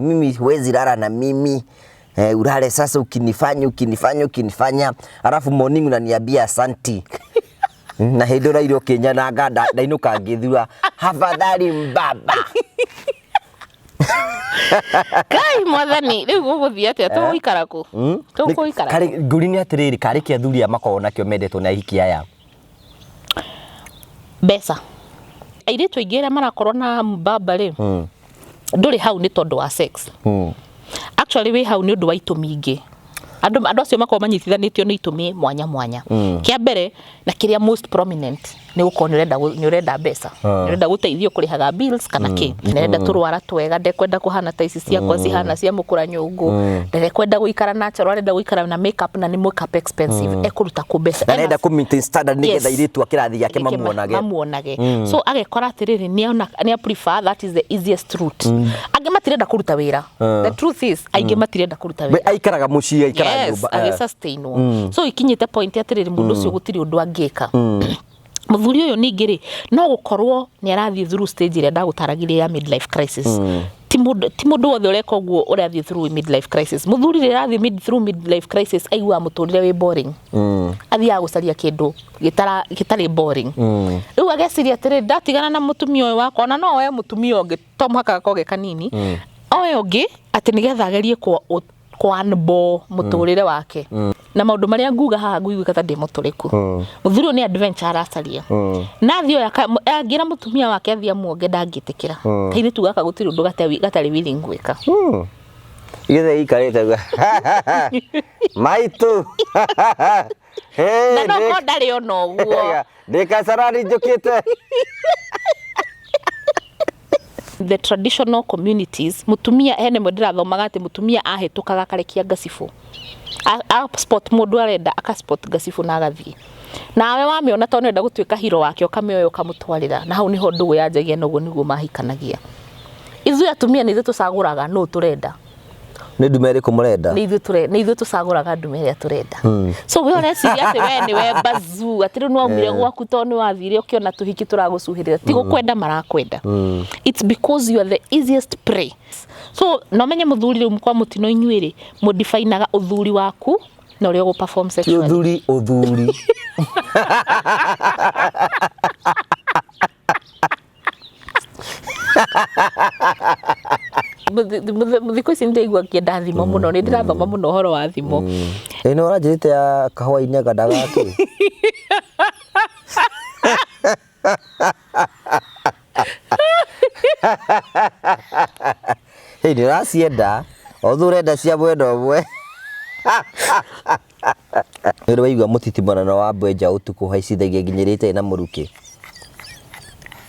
Mimi huwezi lala na mimi. Ulale sasa ukinifanya alafu morning unaniambia asanti. Na hindura irio Kenya na ngada ndainuka ngithua hafadhali mbaba. Kai mwathani riu guguthia atia tuguikara ku tuguikara kari ngurini atiriri kari ki athuri amakoro nakio mendetwo na hiki aya besa airitu ingire marakorwo na mbaba ri nduri hau ni tondu wa sex actually we hau ni undu wa itumi ingi andu acio makoro manyitithanitio ni itumi mwanya kia mbere na kiria most prominent ni gukorwo ni urenda besa ni urenda guteithio kurihaga bills kana ki ni urenda turwara twega ndekwenda kuhana ta ici ciakwa cihana cia mukura nyungu ndekwenda guikara natural arenda guikara na makeup na ni makeup expensive ekuruta ku besa arenda ku maintain standard ni getha iritu akirathi yake mamuonage so agekora atiriri ni prefer that is the easiest route ange matirenda kuruta wira the truth is ainge matirenda kuruta wira aikaraga mucii aikara nyumba age sustain so ikinyite point atiriri mundu ucio gutiri undu angika muthuri uyu ningiri no gukorwo ni arathi through stage ire ndagutaragiria ya midlife crisis ti mundu wothe ureka guo urathi through midlife crisis muthuri ire arathi through midlife crisis aigua muturire we boring athia gucaria kindu gitari boring riu ageciria atiri ndatigana na mutumia uyu wakwa na no we mutumia ungi to muhaka koge kanini owe ungi ati nigetha agerie kwanbo muturire wake na maundu maria nguga haha nguiguka ta ndi muturiku muthuri ni adventure aracaria na thio agira mutumia wake athia muonge ndangitikira kaire tugaka gutiri undu gatari willing gwika igethe ikarete maitu na no ndari ono guo ndikasarari njukite the traditional communities mutumia ene modira thomaga ati mutumia ahitukaga karekia gacifu a sport mundu arenda aka sport gacifu na agathie nawe wamiona to nenda gutwika hero wake ukamioyo kamutwarira na hau niho ndugu yanjagia noguo niguo mahikanagia izu atumia ni tucaguraga no turenda ni ndumere kumurenda ni ithu tucaguraga ndumere turenda so we ureciria ati we ni we bazu atiri no aumire gwaku to ni wathire ukiona tuhiki turagucuhirira ti gukwenda marakwenda it's because you are the easiest prey so no menye muthuri ru kwa mutino inyuiri modifinaga uthuri waku na uri go perform sexually uthuri Muthiko ici ndeigua kienda thimo muno ni ndirathoma muno horo wa thimo ni urajirite ya kahwa-ini gadagaki hey ndiracienda othurenda cia mwendo mwe ni waigua mutitimana wa mbwenja utuku haicithagia nginyirite na muruki